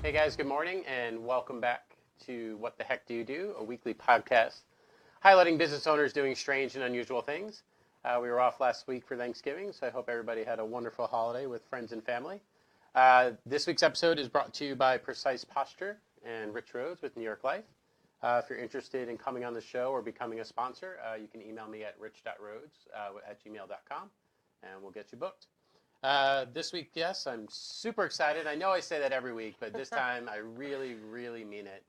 Hey guys, good morning and welcome back to What the Heck Do You Do, a weekly podcast highlighting business owners doing strange and unusual things. We were off last week for Thanksgiving, so I hope everybody had a wonderful holiday with friends and family. This week's episode is brought to you by Precise Posture and Rich Rhodes with New York Life. If you're interested in coming on the show or becoming a sponsor, you can email me at rich.rhodes@gmail.com and we'll get you booked. This week, yes, I'm super excited. I know I say that every week, but this time I really, really mean it.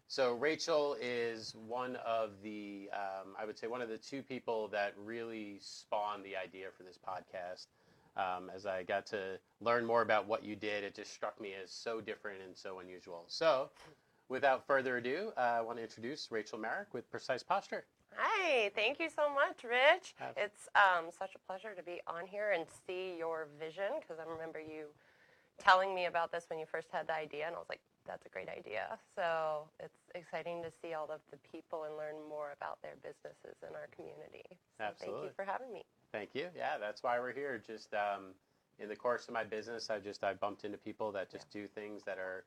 So Rachel is one of the, I would say one of the two people that really spawned the idea for this podcast. As I got to learn more about what you did, it just struck me as so different and so unusual. So without further ado, I want to introduce Rachel Marek with Precise Posture. Hi, thank you so much, Rich. It's such a pleasure to be on here and see your vision, because I remember you telling me about this when you first had the idea, and I was like, that's a great idea. So it's exciting to see all of the people and learn more about their businesses in our community. So Absolutely. Thank you for having me. Thank you. Yeah, that's why we're here. Just in the course of my business, I bumped into people that just do things that are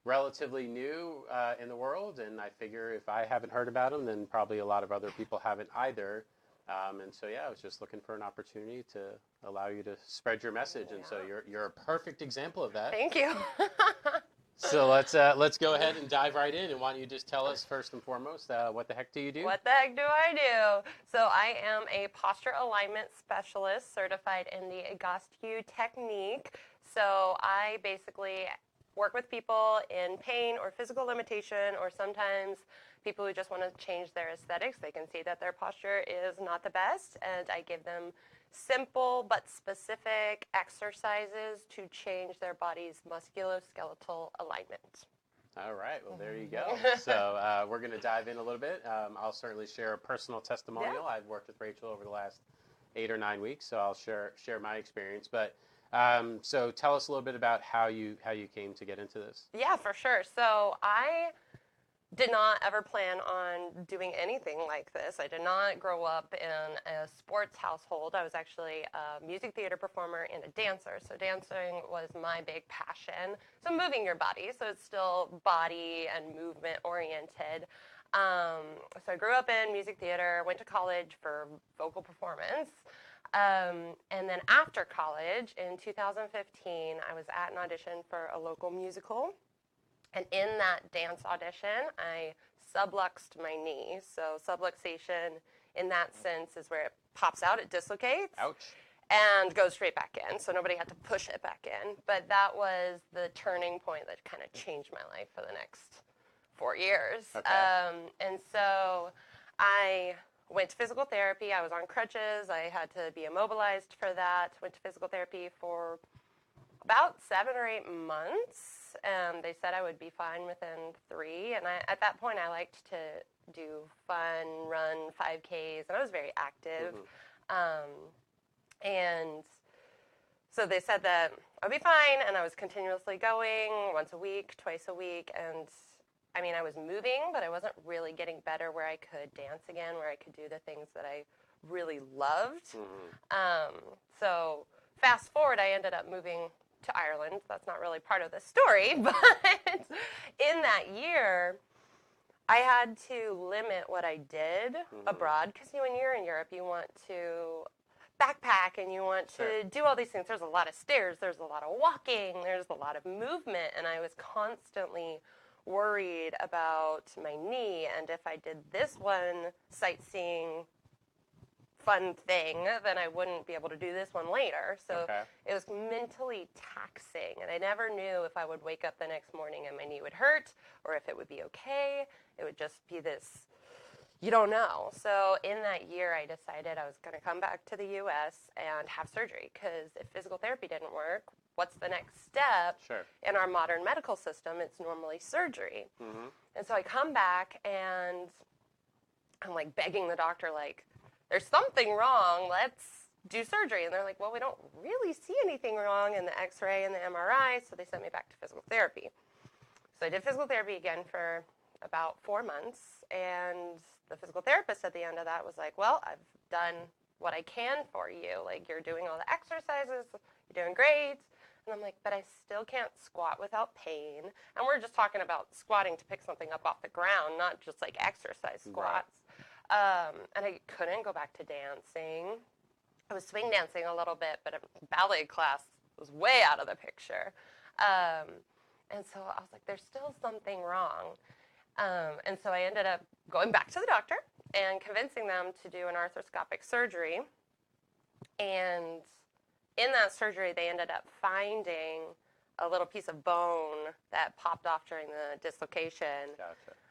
relatively new in the world, and I figure if I haven't heard about them, then probably a lot of other people haven't either. And so, I was just looking for an opportunity to allow you to spread your message, and so you're a perfect example of that. Thank you. So let's go ahead and dive right in. And why don't you just tell us first and foremost, what the heck do you do? What the heck do I do? So I am a posture alignment specialist certified in the Egoscue technique. So I basically work with people in pain or physical limitation, or sometimes people who just want to change their aesthetics. They can see that their posture is not the best, and I give them simple but specific exercises to change their body's musculoskeletal alignment. All right. Well, there you go. So we're going to dive in a little bit. I'll certainly share a personal testimonial. Yeah. I've worked with Rachel over the last 8 or 9 weeks, so I'll share my experience. But so tell us a little bit about how you came to get into this. Yeah, for sure. So I did not ever plan on doing anything like this. I did not grow up in a sports household. I was actually a music theater performer and a dancer. So dancing was my big passion. So moving your body. So it's still body and movement oriented. So I grew up in music theater, went to college for vocal performance. And then after college, in 2015, I was at an audition for a local musical. And in that dance audition, I subluxed my knee. So subluxation, in that sense, is where it pops out, it dislocates. Ouch. And goes straight back in. So nobody had to push it back in. But that was the turning point that kind of changed my life for the next 4 years. Okay. And so I went to physical therapy. I was on crutches. I had to be immobilized for that. Went to physical therapy for about 7 or 8 months. They said I would be fine within 3. And at that point, I liked to do fun, run 5Ks, and I was very active. And so they said that I'd be fine, and I was continuously going once a week, twice a week. And I mean, I was moving, but I wasn't really getting better where I could dance again, where I could do the things that I really loved. So fast forward, I ended up moving to Ireland. That's not really part of the story, but in that year, I had to limit what I did abroad, because when you're in Europe, you want to backpack and you want to do all these things. There's a lot of stairs, there's a lot of walking, there's a lot of movement, and I was constantly worried about my knee, and if I did this one sightseeing fun thing, then I wouldn't be able to do this one later. So It was mentally taxing, and I never knew if I would wake up the next morning and my knee would hurt, or if it would be okay. It would just be this, you don't know. So in that year, I decided I was going to come back to the U.S. and have surgery, because if physical therapy didn't work, what's the next step? In our modern medical system, it's normally surgery. And so I come back, and I'm like begging the doctor, like, there's something wrong, let's do surgery. And they're like, well, we don't really see anything wrong in the x-ray and the MRI, so they sent me back to physical therapy. So I did physical therapy again for about 4 months, and the physical therapist at the end of that was like, well, I've done what I can for you. Like, you're doing all the exercises, you're doing great. And I'm like, but I still can't squat without pain. And we're just talking about squatting to pick something up off the ground, not just like exercise squats. And I couldn't go back to dancing. I was swing dancing a little bit, but ballet class was way out of the picture. And so I was like, there's still something wrong. And so I ended up going back to the doctor and convincing them to do an arthroscopic surgery. And in that surgery, they ended up finding a little piece of bone that popped off during the dislocation,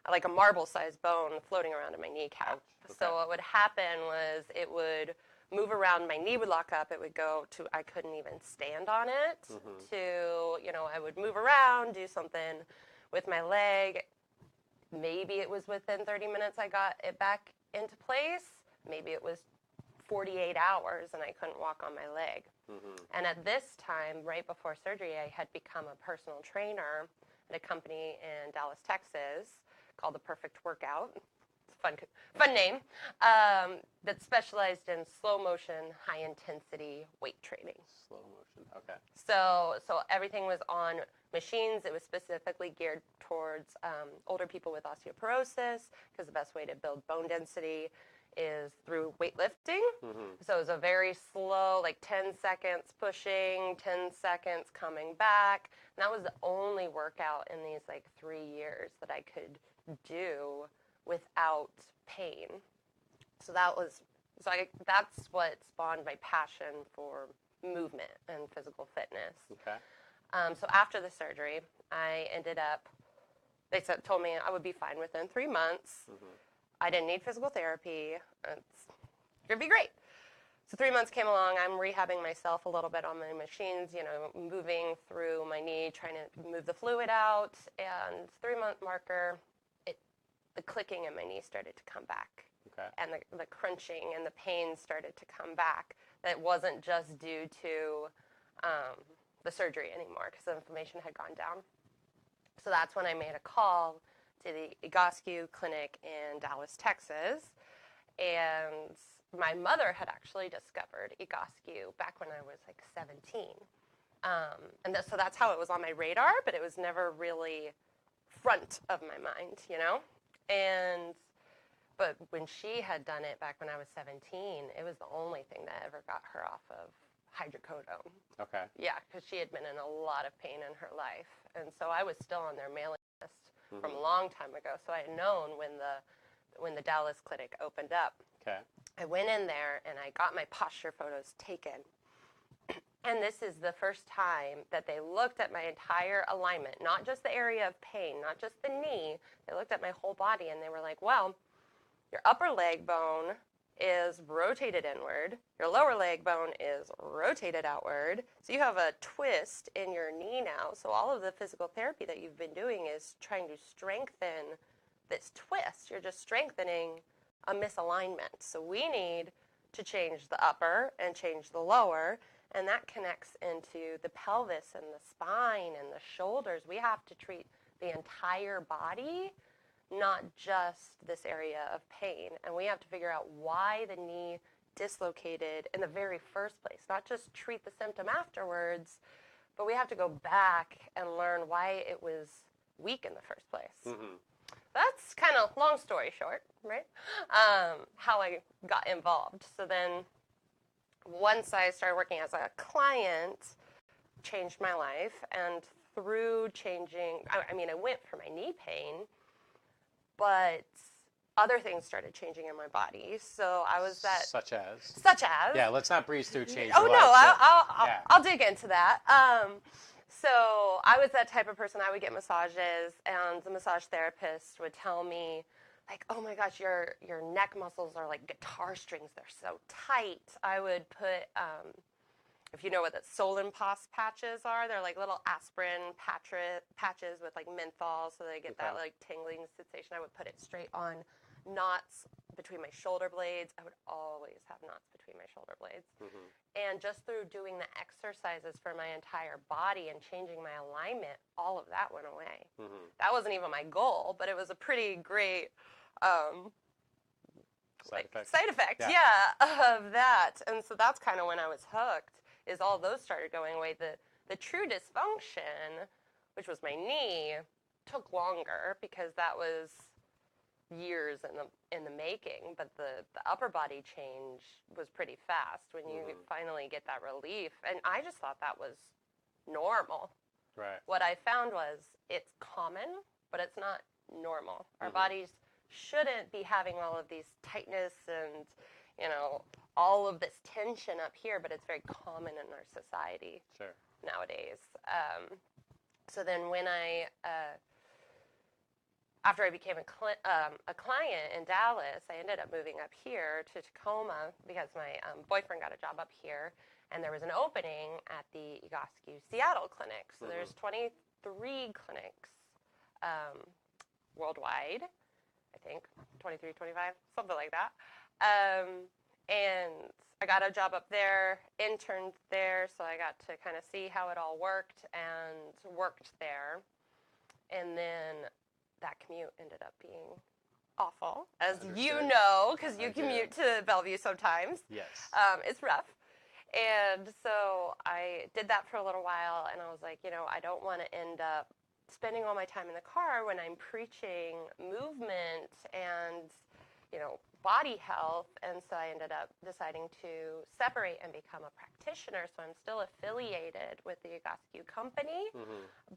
like a marble-sized bone floating around in my kneecap. Okay. So what would happen was it would move around, my knee would lock up, it would go to, I couldn't even stand on it, to, I would move around, do something with my leg. Maybe it was within 30 minutes I got it back into place. Maybe it was 48 hours and I couldn't walk on my leg. And at this time, right before surgery, I had become a personal trainer at a company in Dallas, Texas called The Perfect Workout. It's a fun name. That specialized in slow motion, high intensity weight training. Slow motion, okay. So everything was on machines. It was specifically geared towards older people with osteoporosis, because the best way to build bone density is through weightlifting. So it was a very slow, like 10 seconds pushing, 10 seconds coming back. And that was the only workout in these like 3 years that I could do without pain. So that's what spawned my passion for movement and physical fitness. Okay. So after the surgery, I ended up, told me I would be fine within 3 months. I didn't need physical therapy. It's going to be great. So 3 months came along. I'm rehabbing myself a little bit on my machines, moving through my knee, trying to move the fluid out. And 3-month marker, the clicking in my knee started to come back. Okay. And the crunching and the pain started to come back. That wasn't just due to the surgery anymore, because the inflammation had gone down. So that's when I made a call to the Egoscue Clinic in Dallas, Texas. And my mother had actually discovered Egoscue back when I was like 17. So that's how it was on my radar, but it was never really front of my mind, But when she had done it back when I was 17, it was the only thing that ever got her off of hydrocodone. Okay. Yeah, because she had been in a lot of pain in her life. And so I was still on their mailing list from a long time ago. So I had known when the Dallas clinic opened up. Okay. I went in there and I got my posture photos taken. And this is the first time that they looked at my entire alignment, not just the area of pain, not just the knee. They looked at my whole body and they were like, well, your upper leg bone is rotated inward. Your lower leg bone is rotated outward. So you have a twist in your knee now. So all of the physical therapy that you've been doing is trying to strengthen this twist. You're just strengthening a misalignment. So we need to change the upper and change the lower. And that connects into the pelvis and the spine and the shoulders. We have to treat the entire body, not just this area of pain. And we have to figure out why the knee dislocated in the very first place, not just treat the symptom afterwards, but we have to go back and learn why it was weak in the first place. That's kind of long story short, right? How I got involved. So then once I started working as a client, changed my life. And through changing, I went for my knee pain, but other things started changing in my body. So I was that... Such as? Yeah, let's not breeze through change. Oh, no, I'll dig into that. So I was that type of person. I would get massages, and the massage therapist would tell me, like, oh my gosh, your neck muscles are like guitar strings. They're so tight. I would put, if you know what the Solempos patches are, they're like little aspirin patches with like menthol, so they get that like tingling sensation. I would put it straight on knots between my shoulder blades. I would always have knots between my shoulder blades. And just through doing the exercises for my entire body and changing my alignment, all of that went away. That wasn't even my goal, but it was a pretty great side effect, of that. And so that's kind of when I was hooked, is all those started going away. The The true dysfunction, which was my knee, took longer because that was years in the making, but the upper body change was pretty fast when you finally get that relief. And I just thought that was normal. Right. What I found was it's common, but it's not normal. Our bodies shouldn't be having all of these tightness and, you know, all of this tension up here, but it's very common in our society nowadays. So then when after I became a client in Dallas, I ended up moving up here to Tacoma because my boyfriend got a job up here, and there was an opening at the Egoscue Seattle clinic. So there's 23 clinics worldwide, I think, 23, 25, something like that. And I got a job up there, interned there, so I got to kind of see how it all worked and worked there. And then that commute ended up being awful, as you know, because you commute to Bellevue sometimes. Yes. It's rough. And so I did that for a little while, and I was like, you know, I don't want to end up spending all my time in the car when I'm preaching movement and, you know, body health. And so I ended up deciding to separate and become a practitioner. So I'm still affiliated with the Egoscue company,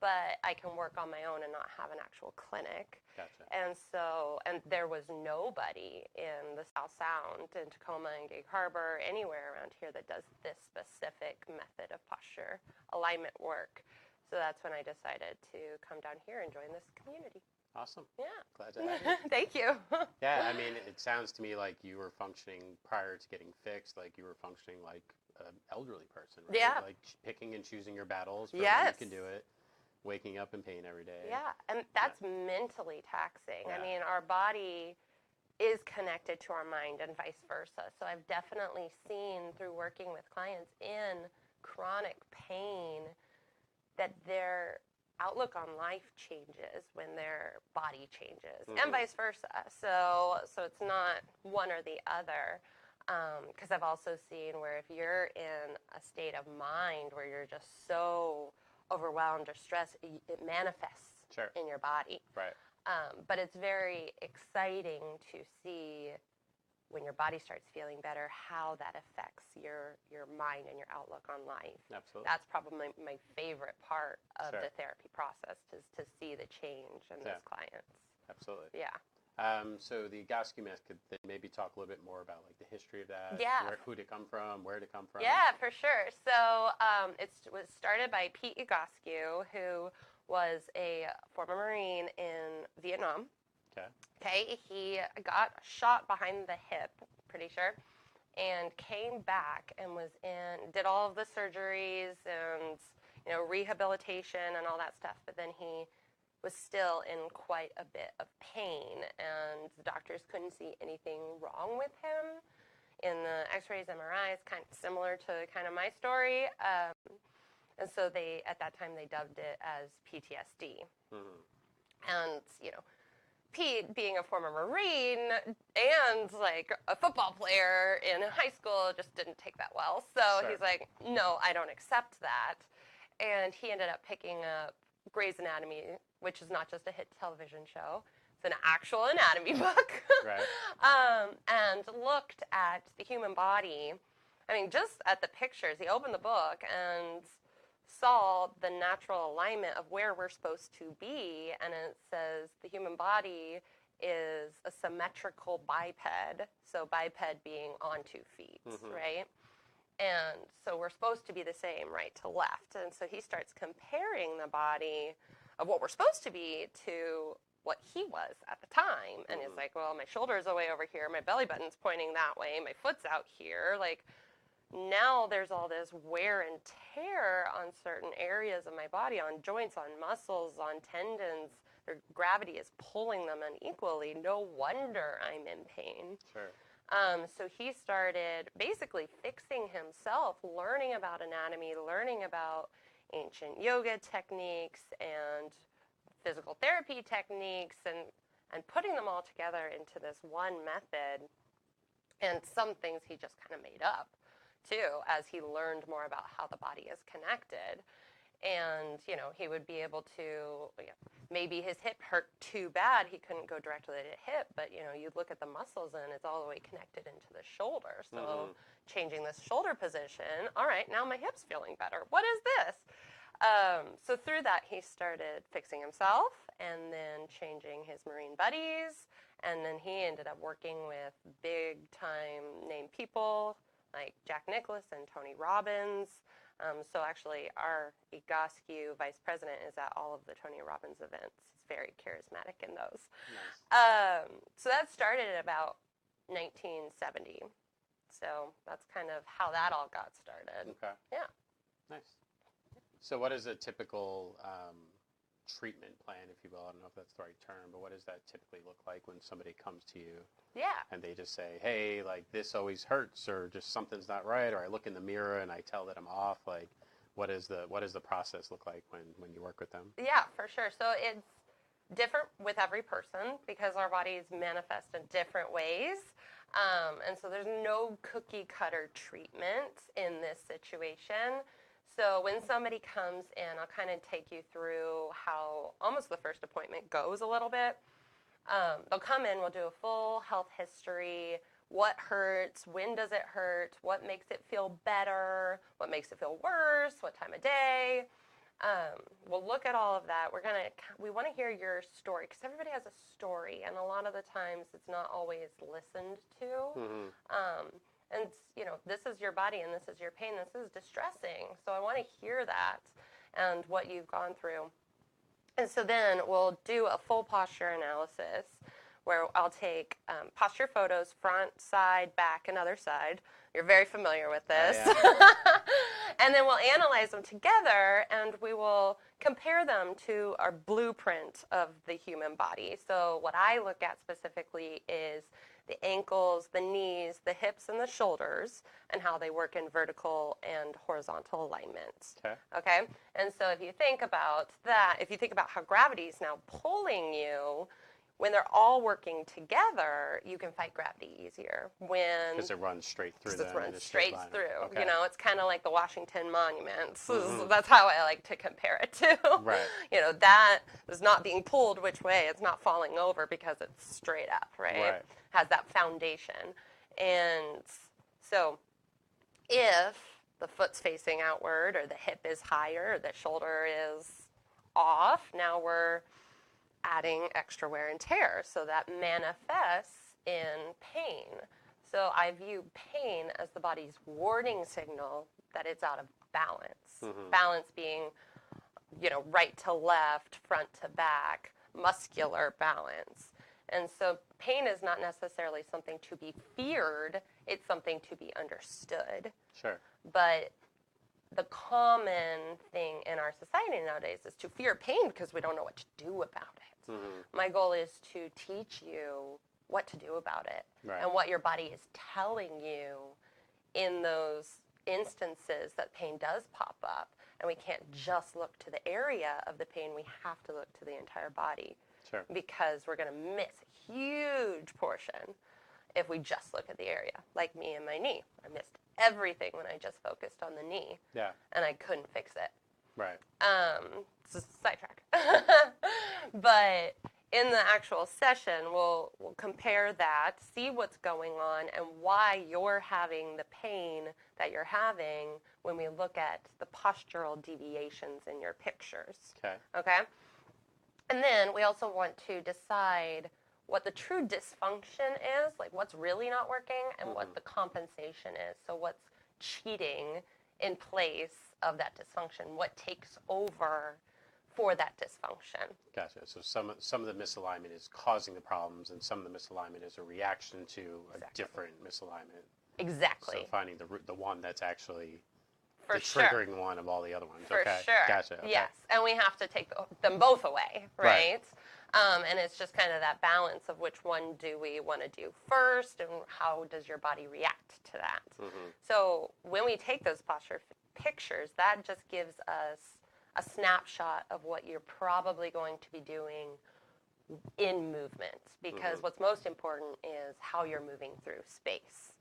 but I can work on my own and not have an actual clinic. Gotcha. And so, and there was nobody in the South Sound, in Tacoma and Gig Harbor, anywhere around here that does this specific method of posture alignment work. So that's when I decided to come down here and join this community. Awesome. Yeah. Glad to have you. Thank you. Yeah, I mean, it sounds to me like you were functioning prior to getting fixed, like you were functioning like an elderly person, right? Yeah. Like picking and choosing your battles for Yes. when you can do it, waking up in pain every day. Yeah, and that's mentally taxing. Yeah. I mean, our body is connected to our mind and vice versa. So I've definitely seen through working with clients in chronic pain that their outlook on life changes when their body changes, and vice versa. So it's not one or the other. Because I've also seen where if you're in a state of mind where you're just so overwhelmed or stressed, it manifests in your body. Right. But it's very exciting to see when your body starts feeling better, how that affects your mind and your outlook on life. Absolutely. That's probably my favorite part of the therapy process, is to see the change in those clients. Absolutely. Yeah. So the Egoscue method, could they maybe talk a little bit more about like the history of that? Yeah. Who did it come from? Where did it come from? Yeah, for sure. So it was started by Pete Egoscue, who was a former Marine in Vietnam. Okay, he got shot behind the hip, pretty sure, and came back and did all of the surgeries and, you know, rehabilitation and all that stuff. But then he was still in quite a bit of pain, and the doctors couldn't see anything wrong with him. In the x-rays, MRIs, kind of similar to kind of my story. And so at that time, they dubbed it as PTSD. And, you know, Pete, being a former Marine and like a football player in high school, just didn't take that well. So he's like, no, I don't accept that. And he ended up picking up Grey's Anatomy, which is not just a hit television show. It's an actual anatomy book. And looked at the human body. I mean, just at the pictures. He opened the book and saw the natural alignment of where we're supposed to be, and it says the human body is a symmetrical biped, so biped being on 2 feet, right? And so we're supposed to be the same right to left, and so he starts comparing the body of what we're supposed to be to what he was at the time, and he's like, well, my shoulder's away over here, my belly button's pointing that way, my foot's out here, like, now there's all this wear and tear on certain areas of my body, on joints, on muscles, on tendons. Their gravity is pulling them unequally. No wonder I'm in pain. So he started basically fixing himself, learning about anatomy, learning about ancient yoga techniques and physical therapy techniques, and putting them all together into this one method. And some things he just kind of made up too, as he learned more about how the body is connected. And, you know, he would be able to, maybe his hip hurt too bad, he couldn't go directly to the hip, but, you know, you look at the muscles and it's all the way connected into the shoulder. So changing this shoulder position, all right, now my hip's feeling better. What is this? So through that, he started fixing himself and then changing his Marine buddies. And then he ended up working with big time name people like Jack Nicklaus and Tony Robbins. So actually, our Egoscue vice president is at all of the Tony Robbins events. He's very charismatic in those. Nice. So that started at about 1970. So that's kind of how that all got started. Okay. Yeah. Nice. So what is a typical treatment plan, if you will? I don't know if that's the right term, but what does that typically look like when somebody comes to you? Yeah. And they just say, hey, like this always hurts, or just something's not right, or I look in the mirror and I tell that I'm off. Like, what does the process look like when you work with them? Yeah, for sure. So it's different with every person because our bodies manifest in different ways. And so there's no cookie cutter treatment in this situation. So when somebody comes in, I'll kind of take you through how almost the first appointment goes a little bit. They'll come in, we'll do a full health history. What hurts? When does it hurt? What makes it feel better? What makes it feel worse? What time of day? We'll look at all of that. We want to hear your story because everybody has a story, and a lot of the times it's not always listened to. And you know, this is your body, and this is your pain. This is distressing. So I want to hear that and what you've gone through. And so then we'll do a full posture analysis where I'll take posture photos, front, side, back, and other side. You're very familiar with this. And then we'll analyze them together, and we will compare them to our blueprint of the human body. So what I look at specifically is the ankles, the knees, the hips, and the shoulders, and how they work in vertical and horizontal alignment. Okay? And so if you think about that, if you think about how gravity is now pulling you, when they're all working together, you can fight gravity easier. Because it runs straight through them. It runs straight through. Okay. You know, it's kind of like the Washington Monument. That's how I like to compare it to. Right. You know, that is not being pulled which way. It's not falling over because it's straight up, right? Has that foundation. And so if the foot's facing outward or the hip is higher or the shoulder is off, now we're adding extra wear and tear. So that manifests in pain. So I view pain as the body's warning signal that it's out of balance. Balance being, you know, right to left, front to back, muscular balance. And so pain is not necessarily something to be feared, it's something to be understood. Sure. But the common thing in our society nowadays is to fear pain because we don't know what to do about it. My goal is to teach you what to do about it and what your body is telling you in those instances that pain does pop up. And we can't just look to the area of the pain, we have to look to the entire body. Sure. Because we're going to miss a huge portion if we just look at the area. Like me and my knee. I missed everything when I just focused on the knee. Yeah. And I couldn't fix it. Right. It's a sidetrack. But in the actual session, we'll compare that, see what's going on, and why you're having the pain that you're having when we look at the postural deviations in your pictures. Okay? And then we also want to decide what the true dysfunction is, like what's really not working, and what the compensation is. So what's cheating in place of that dysfunction? What takes over for that dysfunction? Gotcha. So some of the misalignment is causing the problems, and some of the misalignment is a reaction to a different misalignment. Exactly. So finding the one that's actually For the sure. triggering one of all the other ones. For Okay. sure. Gotcha. Okay. Yes, and we have to take them both away, right? And it's just kind of that balance of which one do we want to do first, and how does your body react to that? So when we take those posture pictures, that just gives us a snapshot of what you're probably going to be doing in movement, because what's most important is how you're moving through space.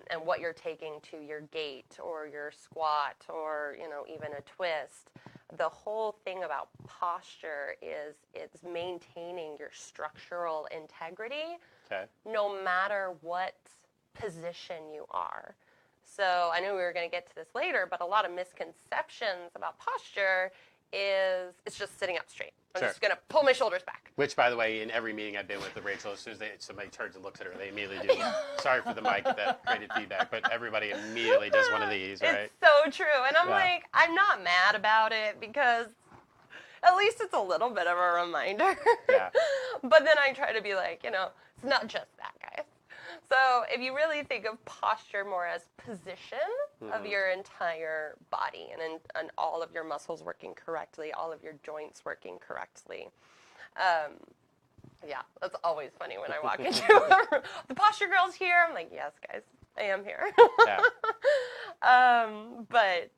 and what you're taking to your gait or your squat or, even a twist. The whole thing about posture is it's maintaining your structural integrity no matter what position you are. So I knew we were going to get to this later, but a lot of misconceptions about posture is it's just sitting up straight. I'm just going to pull my shoulders back. Which, by the way, in every meeting I've been with Rachel, as soon as somebody turns and looks at her, they immediately do. Sorry for the mic that created feedback, but everybody immediately does one of these, right? It's so true. And I'm like, I'm not mad about it because at least it's a little bit of a reminder. Yeah. But then I try to be like, it's not just that, guys. So if you really think of posture more as position of your entire body and all of your muscles working correctly, all of your joints working correctly. Yeah, that's always funny when I walk into a room. The posture girl's here. I'm like, yes, guys, I am here. But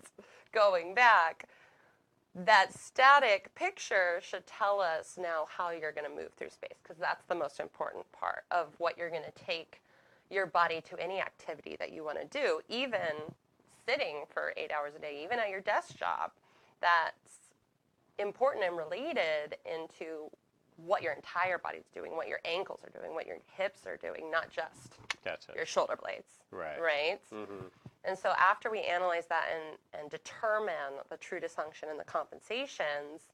going back, that static picture should tell us now how you're going to move through space, because that's the most important part of what you're going to take your body to any activity that you want to do, even sitting for 8 hours a day, even at your desk job. That's important and related into what your entire body's doing, what your ankles are doing, what your hips are doing, not just your shoulder blades. Right? Mm-hmm. And so after we analyze that and determine the true dysfunction and the compensations,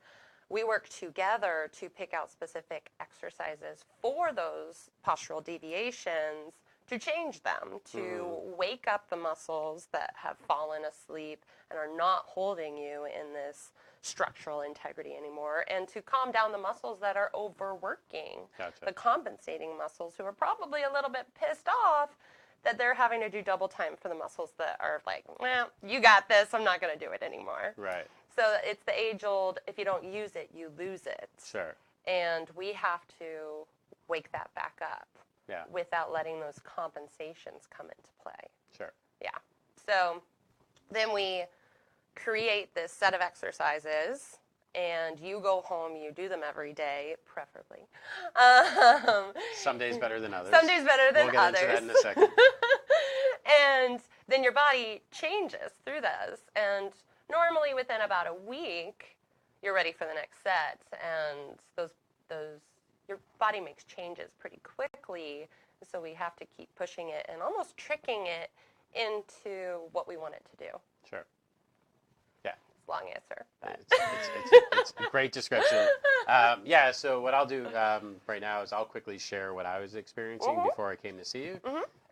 we work together to pick out specific exercises for those postural deviations to change them, to wake up the muscles that have fallen asleep and are not holding you in this structural integrity anymore, and to calm down the muscles that are overworking, the compensating muscles who are probably a little bit pissed off that they're having to do double time for the muscles that are like, well, you got this, I'm not going to do it anymore. Right. So it's the age-old, if you don't use it, you lose it. Sure. And we have to wake that back up without letting those compensations come into play. Sure. Yeah. So then we create this set of exercises, and you go home, you do them every day, preferably. Some days better than others. Some days better than others. We'll get into that in a second. And then your body changes through this, and normally within about a week, you're ready for the next set, and those your body makes changes pretty quickly, so we have to keep pushing it and almost tricking it into what we want it to do. Sure. Yeah. It's a long answer, but it's a great description. So what I'll do right now is I'll quickly share what I was experiencing before I came to see you,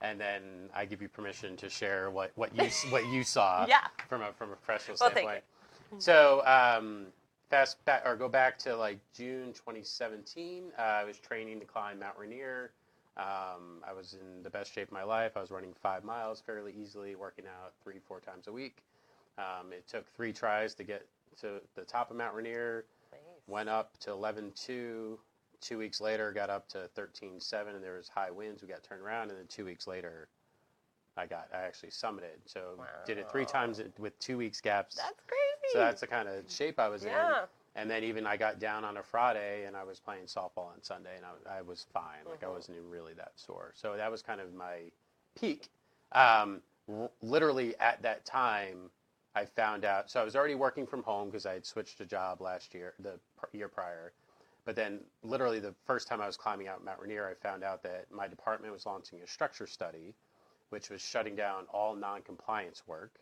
and then I give you permission to share what you saw from a professional standpoint. So go back to like June 2017. I was training to climb Mount Rainier. I was in the best shape of my life. I was running 5 miles fairly easily, working out 3-4 times a week. It took 3 tries to get to the top of Mount Rainier. Nice. Went up to 11.2. 2 weeks later, got up to 13.7, and there was high winds. We got turned around, and then 2 weeks later, I actually summited. So did it 3 times with 2 weeks gaps. That's crazy. So that's the kind of shape I was in. And then even I got down on a Friday, and I was playing softball on Sunday, and I was fine. Like I wasn't even really that sore. So that was kind of my peak. Literally at that time, I found out. So I was already working from home because I had switched a job last year, the year prior. But then literally the first time I was climbing out Mount Rainier, I found out that my department was launching a structure study, which was shutting down all non-compliance work.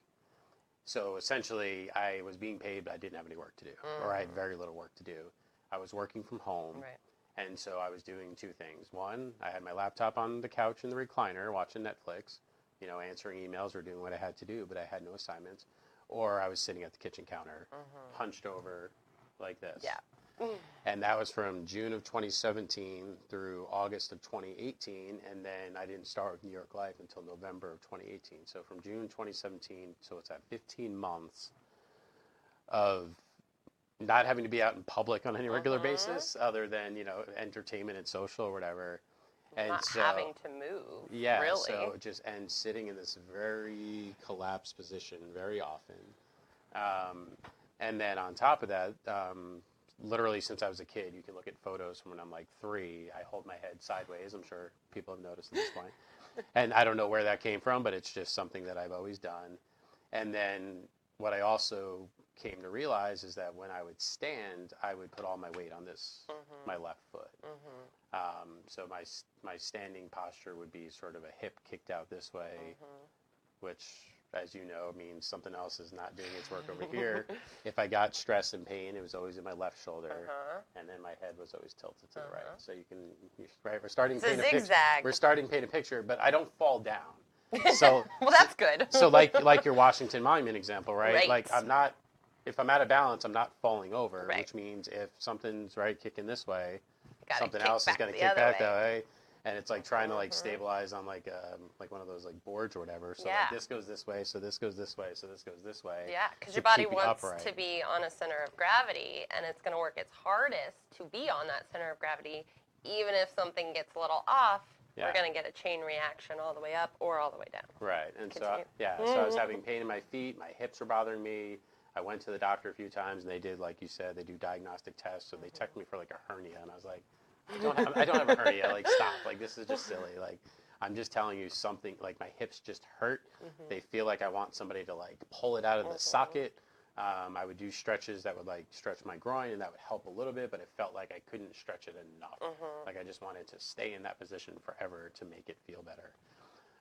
So essentially, I was being paid, but I didn't have any work to do, or I had very little work to do. I was working from home, and so I was doing 2 things. One, I had my laptop on the couch in the recliner watching Netflix, answering emails or doing what I had to do, but I had no assignments. Or I was sitting at the kitchen counter, hunched over like this. Yeah. And that was from June of 2017 through August of 2018, and then I didn't start with New York Life until November of 2018. So from June 2017, so it's at 15 months of not having to be out in public on any regular basis, other than entertainment and social or whatever, and not having to move. Yeah, really. So just and sitting in this very collapsed position very often, and then on top of that. Literally since I was a kid, you can look at photos from when I'm like 3. I hold my head sideways. I'm sure people have noticed at this point. And I don't know where that came from, but it's just something that I've always done. And then what I also came to realize is that when I would stand, I would put all my weight on this, my left foot. So my standing posture would be sort of a hip kicked out this way, which, as you know, means something else is not doing its work over here. If I got stress and pain, it was always in my left shoulder, and then my head was always tilted to the right. So right, we're starting to paint a picture. We're starting to paint a picture, but I don't fall down. So well, that's good. So like your Washington Monument example, right? Right. Like if I'm out of balance, I'm not falling over, Right. which means if something's kicking this way, something kick else is back going to the kick other back way. that way. And it's like trying to like stabilize on like one of those like boards or whatever. So like this goes this way, so this goes this way, so this goes this way. Yeah, because to your body keep you wants upright. to be on a center of gravity, and it's going to work its hardest to be on that center of gravity, even if something gets a little off. Yeah. We're going to get a chain reaction all the way up or all the way down. Right. And Continue. so I was having pain in my feet, my hips were bothering me. I went to the doctor a few times, and they did, like you said, they do diagnostic tests. So they checked me for like a hernia, and I was like, I don't have a hernia. Like, stop. Like, this is just silly. Like, I'm just telling you something. Like, my hips just hurt. They feel like I want somebody to like pull it out of the socket. I would do stretches that would like stretch my groin, and that would help a little bit, but it felt like I couldn't stretch it enough. Like I just wanted to stay in that position forever to make it feel better.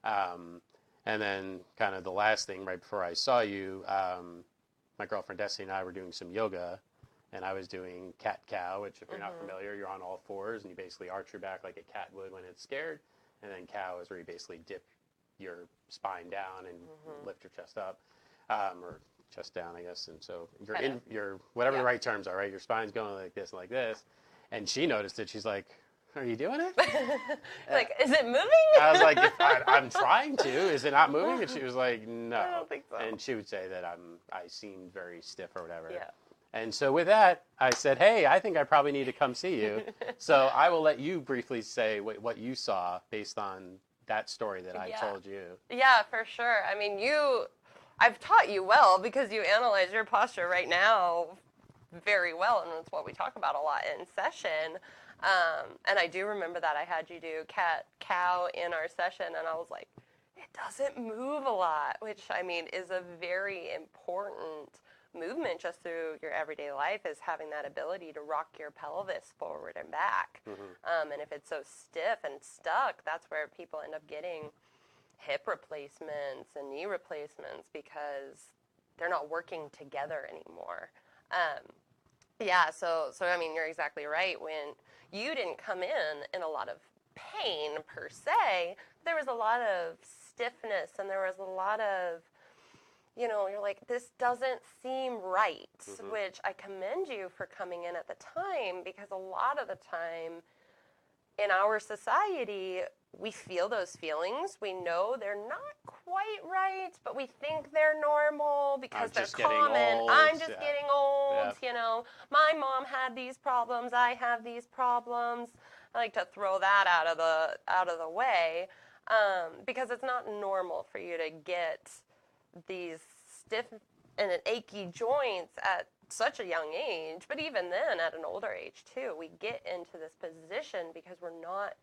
And then kind of the last thing right before I saw you, my girlfriend Destiny and I were doing some yoga, and I was doing cat-cow, which if you're not familiar, you're on all fours, and you basically arch your back like a cat would when it's scared, and then cow is where you basically dip your spine down and lift your chest up, or chest down, I guess. And so you're whatever the right terms are, right? Your spine's going like this and like this. And she noticed it. She's like, "Are you doing it?" Like, is it moving? I was like, I'm trying to. Is it not moving? And she was like, "No." I don't think so. And she would say that I seemed very stiff or whatever. Yeah. And so with that, I said, "Hey, I think I probably need to come see you." So I will let you briefly say what you saw based on that story that I told you. Yeah, for sure. I mean, I've taught you well because you analyze your posture right now very well, and it's what we talk about a lot in session. And I do remember that I had you do cat-cow in our session, and I was like, it doesn't move a lot, which, I mean, is a very important movement just through your everyday life, is having that ability to rock your pelvis forward and back. And if it's so stiff and stuck, that's where people end up getting hip replacements and knee replacements because they're not working together anymore. So I mean, you're exactly right. When you didn't come in a lot of pain per se, there was a lot of stiffness, and there was a lot of, you're like, this doesn't seem right, which I commend you for coming in at the time, because a lot of the time in our society, we feel those feelings. We know they're not quite right, but we think they're normal because they're common. I'm just getting old, My mom had these problems. I have these problems. I like to throw that out of the way because it's not normal for you to get these stiff and achy joints at such a young age, but even then at an older age too, we get into this position because we're not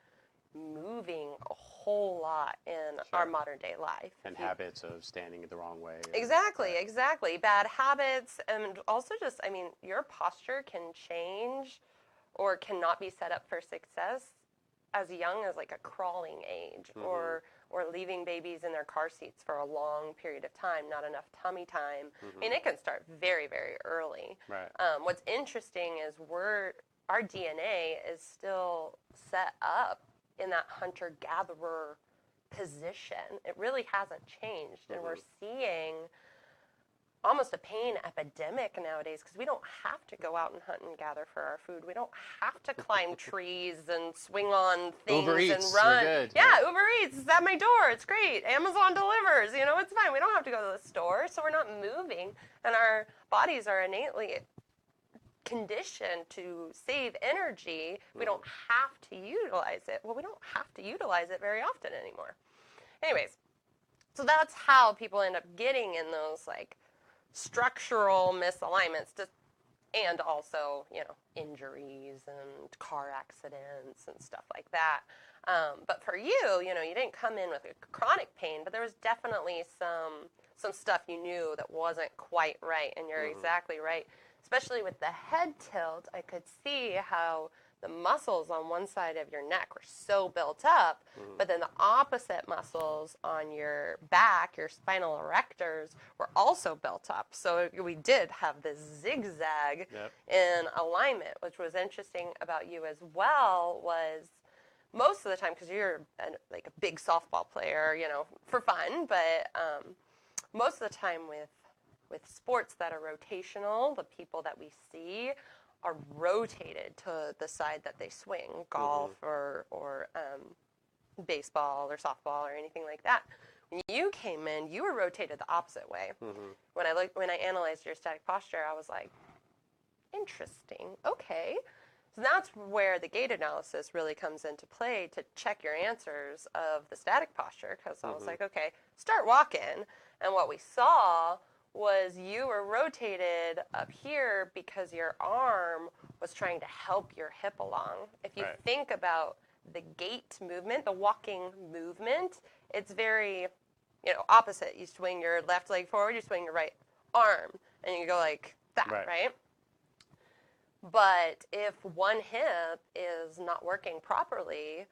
moving a whole lot in our modern day life. And habits of standing the wrong way. Exactly. Bad habits, and also just, I mean, your posture can change or cannot be set up for success as young as like a crawling age, or leaving babies in their car seats for a long period of time, not enough tummy time. I mean, it can start very, very early. Right. What's interesting is our DNA is still set up in that hunter-gatherer position. It really hasn't changed, and we're seeing almost a pain epidemic nowadays because we don't have to go out and hunt and gather for our food. We don't have to climb trees and swing on things Uber and Eats run. are good. Yeah, Uber Eats is at my door. It's great. Amazon delivers. It's fine. We don't have to go to the store, so we're not moving, and our bodies are innately conditioned to save energy. We don't have to utilize it. Well, we don't have to utilize it very often anymore. Anyways, so that's how people end up getting in those like structural misalignments. Just and also, injuries and car accidents and stuff like that. But for you, you didn't come in with a chronic pain, but there was definitely some stuff you knew that wasn't quite right, and you're exactly right. Especially with the head tilt, I could see how the muscles on one side of your neck were so built up, but then the opposite muscles on your back, your spinal erectors, were also built up. So we did have this zigzag in alignment, which was interesting about you as well. Was most of the time, because you're like a big softball player, for fun, but most of the time with sports that are rotational, the people that we see are rotated to the side that they swing, golf or baseball or softball or anything like that. When you came in, you were rotated the opposite way. When I analyzed your static posture, I was like, interesting. Okay. So that's where the gait analysis really comes into play to check your answers of the static posture, because I was like, okay, start walking. And what we saw was you were rotated up here because your arm was trying to help your hip along. If you think about the gait movement, the walking movement, it's very, opposite. You swing your left leg forward, you swing your right arm, and you go like that, right? But if one hip is not working properly,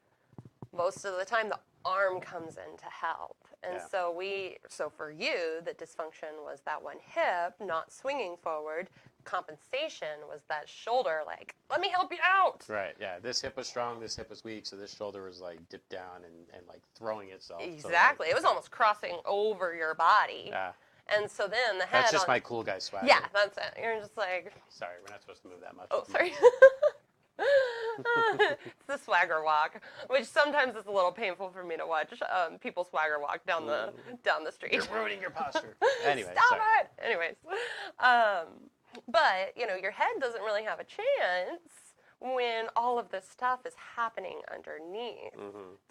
most of the time the arm comes in to help. And so for you, the dysfunction was that one hip not swinging forward. Compensation was that shoulder, like, let me help you out. Right, yeah. This hip was strong, this hip was weak, so this shoulder was like dipped down and like throwing itself. Exactly. It was almost crossing over your body. Yeah. And so then the head. That's just my cool guy swagger. Yeah, that's it. You're just like. Sorry, we're not supposed to move that much. Oh, sorry. It's the swagger walk, which sometimes is a little painful for me to watch. People swagger walk down the street. You're ruining your posture. Anyway, Stop it. Anyways, but your head doesn't really have a chance when all of this stuff is happening underneath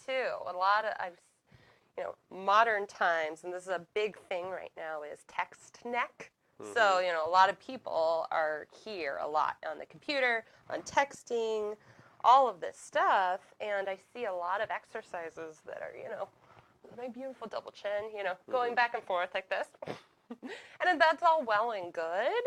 too. A lot of modern times, and this is a big thing right now, is text neck. So, a lot of people are here a lot on the computer, on texting, all of this stuff, and I see a lot of exercises that are, my beautiful double chin, going back and forth like this. And that's all well and good,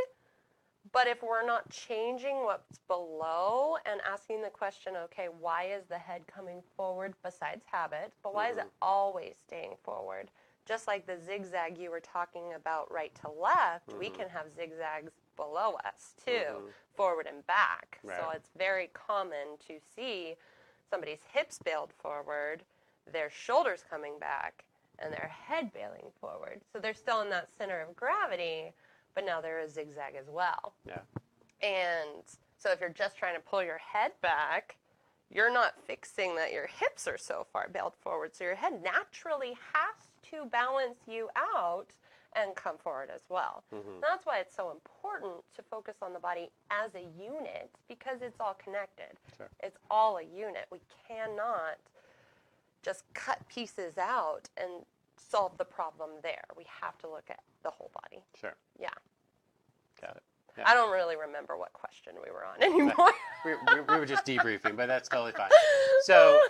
but if we're not changing what's below and asking the question, okay, why is the head coming forward besides habit, but why is it always staying forward? Just like the zigzag you were talking about right to left, we can have zigzags below us too, forward and back. Right. So it's very common to see somebody's hips bailed forward, their shoulders coming back, and their head bailing forward. So they're still in that center of gravity, but now they're a zigzag as well. Yeah. And so if you're just trying to pull your head back, you're not fixing that your hips are so far bailed forward. So your head naturally has to balance you out and come forward as well. That's why it's so important to focus on the body as a unit, because it's all connected. Sure. It's all a unit. We cannot just cut pieces out and solve the problem there. We have to look at the whole body. Sure. Yeah. Got it. Yeah. I don't really remember what question we were on anymore. we were just debriefing, but that's totally fine. So,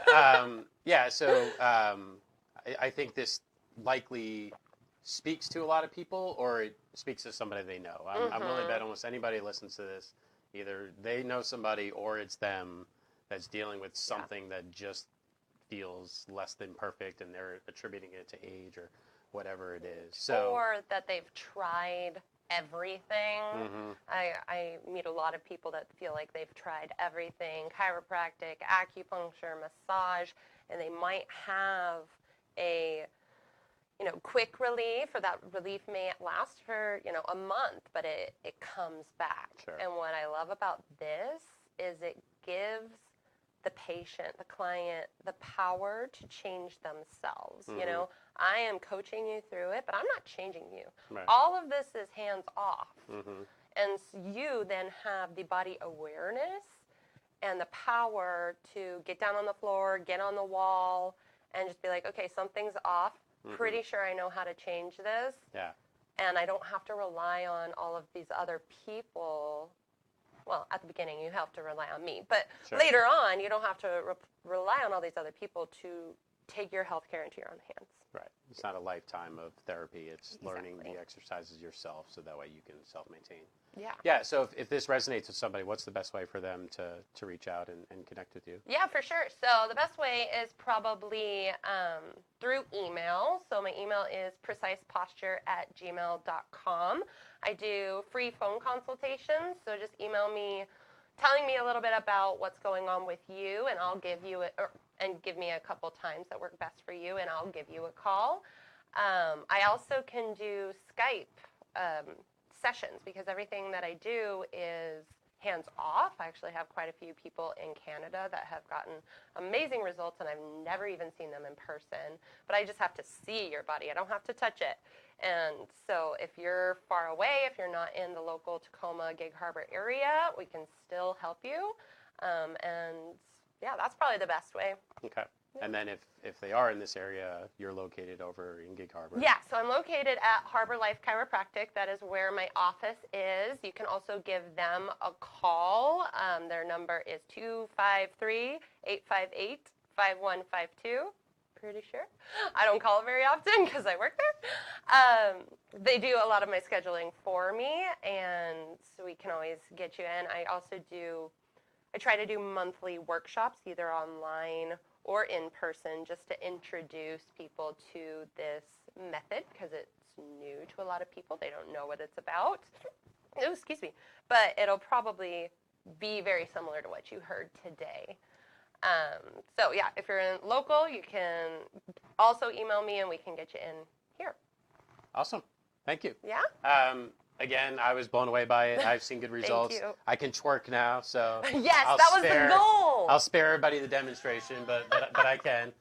I think this likely speaks to a lot of people, or it speaks to somebody they know. I'm willing to bet almost anybody who listens to this, either they know somebody or it's them that's dealing with something that just feels less than perfect, and they're attributing it to age or whatever it is. So, or that they've tried everything. I meet a lot of people that feel like they've tried everything, chiropractic, acupuncture, massage, and they might have a quick relief, or that relief may last for a month, but it comes back. Sure. And what I love about this is it gives the patient, the client, the power to change themselves. I am coaching you through it, but I'm not changing you. Right. All of this is hands off. And you then have the body awareness and the power to get down on the floor, get on the wall, and just be like, okay, something's off. Pretty sure I know how to change this. Yeah. And I don't have to rely on all of these other people well, at the beginning, you have to rely on me. But Sure. later on, you don't have to rely on all these other people to take your health care into your own hands. Right. It's not a lifetime of therapy. It's learning Exactly. the exercises yourself so that way you can self-maintain. Yeah. Yeah, so if this resonates with somebody, what's the best way for them to reach out and connect with you? Yeah, for sure. So the best way is probably through email. So my email is preciseposture@gmail.com. I do free phone consultations, so just email me telling me a little bit about what's going on with you, and I'll give you and give me a couple times that work best for you, and I'll give you a call. I also can do Skype sessions because everything that I do is hands off. I actually have quite a few people in Canada that have gotten amazing results, and I've never even seen them in person. But I just have to see your body. I don't have to touch it. And so if you're far away, if you're not in the local Tacoma, Gig Harbor area, we can still help you. And yeah, that's probably the best way. Okay. And then if they are in this area, you're located over in Gig Harbor. Yeah, so I'm located at Harbor Life Chiropractic. That is where my office is. You can also give them a call. Their number is 253-858-5152. Pretty sure. I don't call it very often because I work there. They do a lot of my scheduling for me, and so we can always get you in. I try to do monthly workshops, either online or in person, just to introduce people to this method because it's new to a lot of people. They don't know what it's about. Oh, excuse me. But it'll probably be very similar to what you heard today. So yeah, if you're in local, you can also email me and we can get you in here. Awesome. Thank you. Yeah? Again, I was blown away by it. I've seen good results. you. I can twerk now, so Yes, I'll that was spare- the goal. I'll spare everybody the demonstration, but I can.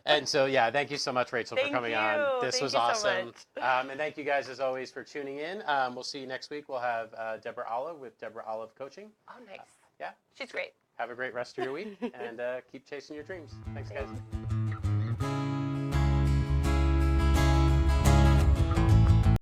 And so, yeah, thank you so much, Rachel, for Thank coming you. on. This Thank was you so awesome. much. And thank you guys, as always, for tuning in. We'll see you next week. We'll have Deborah Olive with Deborah Olive Coaching. Oh, nice. Yeah. She's great. Have a great rest of your week, and keep chasing your dreams. Thanks, guys.